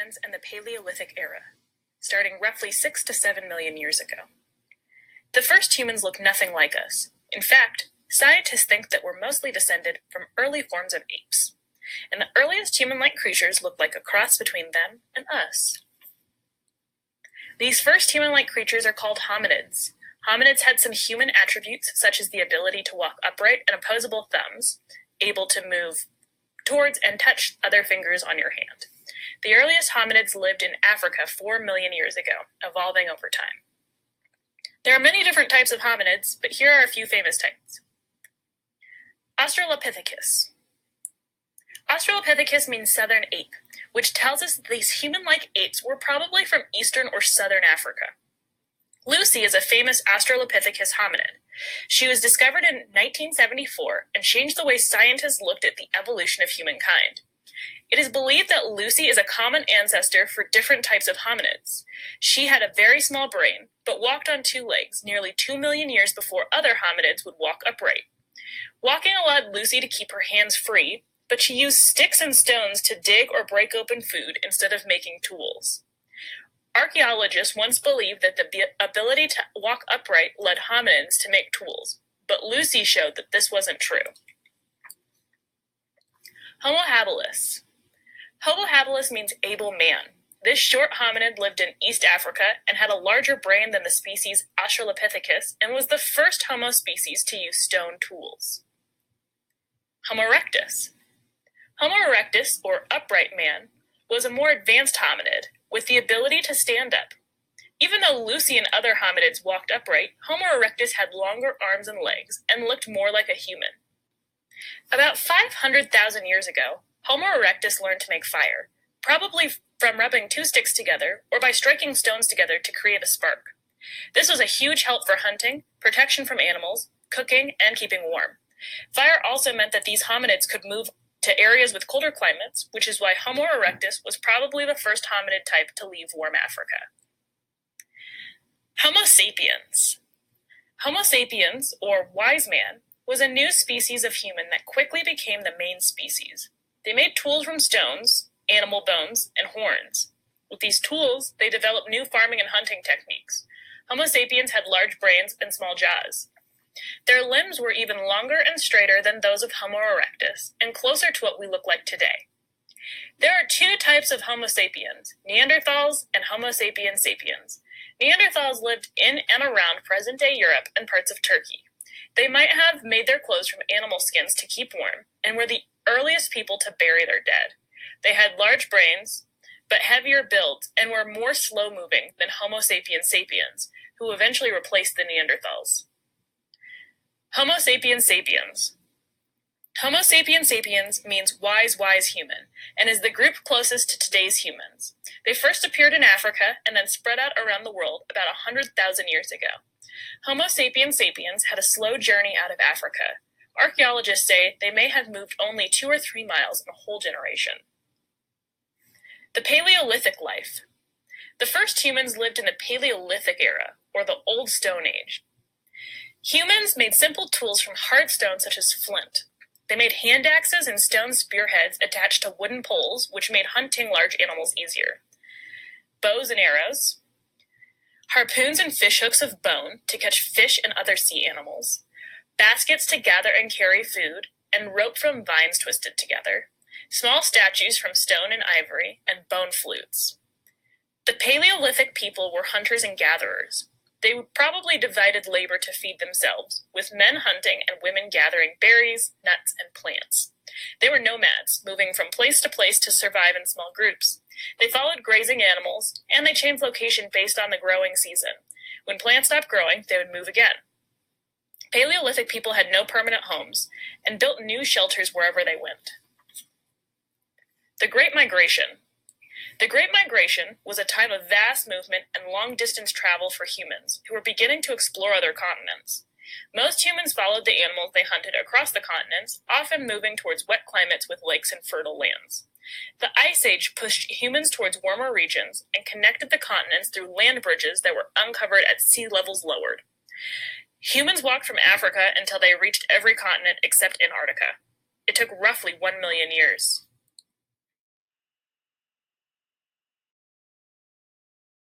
humans in the Paleolithic era, starting roughly 6 to 7 million years ago. The first humans looked nothing like us. In fact, scientists think that we're mostly descended from early forms of apes, and the earliest human-like creatures looked like a cross between them and us. These first human-like creatures are called hominids. Hominids had some human attributes, such as the ability to walk upright and opposable thumbs, able to move towards and touch other fingers on your hand. The earliest hominids lived in Africa 4 million years ago, evolving over time. There are many different types of hominids, but here are a few famous types. Australopithecus. Australopithecus means southern ape, which tells us that these human-like apes were probably from eastern or southern Africa. Lucy is a famous Australopithecus hominid. She was discovered in 1974 and changed the way scientists looked at the evolution of humankind. It is believed that Lucy is a common ancestor for different types of hominids. She had a very small brain, but walked on 2 legs nearly 2 million years before other hominids would walk upright. Walking allowed Lucy to keep her hands free, but she used sticks and stones to dig or break open food instead of making tools. Archaeologists once believed that the ability to walk upright led hominids to make tools, but Lucy showed that this wasn't true. Homo habilis. Homo habilis means able man. This short hominid lived in East Africa and had a larger brain than the species Australopithecus and was the first Homo species to use stone tools. Homo erectus. Homo erectus, or upright man, was a more advanced hominid with the ability to stand up. Even though Lucy and other hominids walked upright, Homo erectus had longer arms and legs and looked more like a human. About 500,000 years ago, Homo erectus learned to make fire, probably from rubbing 2 sticks together or by striking stones together to create a spark. This was a huge help for hunting, protection from animals, cooking, and keeping warm. Fire also meant that these hominids could move to areas with colder climates, which is why Homo erectus was probably the first hominid type to leave warm Africa. Homo sapiens. Homo sapiens, or wise man, was a new species of human that quickly became the main species. They made tools from stones, animal bones, and horns. With these tools, they developed new farming and hunting techniques. Homo sapiens had large brains and small jaws. Their limbs were even longer and straighter than those of Homo erectus, and closer to what we look like today. There are 2 types of Homo sapiens, Neanderthals and Homo sapiens sapiens. Neanderthals lived in and around present-day Europe and parts of Turkey. They might have made their clothes from animal skins to keep warm, and were the earliest people to bury their dead. They had large brains, but heavier builds, and were more slow-moving than Homo sapiens sapiens, who eventually replaced the Neanderthals. Homo sapiens sapiens. Homo sapiens sapiens means wise human, and is the group closest to today's humans. They first appeared in Africa and then spread out around the world about 100,000 years ago. Homo sapiens sapiens had a slow journey out of Africa. Archaeologists say they may have moved only 2 or 3 miles in a whole generation. The Paleolithic life. The first humans lived in the Paleolithic era, or the Old Stone Age. Humans made simple tools from hard stone such as flint. They made hand axes and stone spearheads attached to wooden poles, which made hunting large animals easier. Bows and arrows. Harpoons and fishhooks of bone to catch fish and other sea animals. Baskets to gather and carry food, and rope from vines twisted together. Small statues from stone and ivory, and bone flutes. The Paleolithic people were hunters and gatherers. They probably divided labor to feed themselves, with men hunting and women gathering berries, nuts, and plants. They were nomads, moving from place to place to survive in small groups. They followed grazing animals, and they changed location based on the growing season. When plants stopped growing, they would move again. Paleolithic people had no permanent homes, and built new shelters wherever they went. The Great Migration. The Great Migration was a time of vast movement and long-distance travel for humans, who were beginning to explore other continents. Most humans followed the animals they hunted across the continents, often moving towards wet climates with lakes and fertile lands. The Ice Age pushed humans towards warmer regions and connected the continents through land bridges that were uncovered at sea levels lowered. Humans walked from Africa until they reached every continent except Antarctica. It took roughly 1 million years.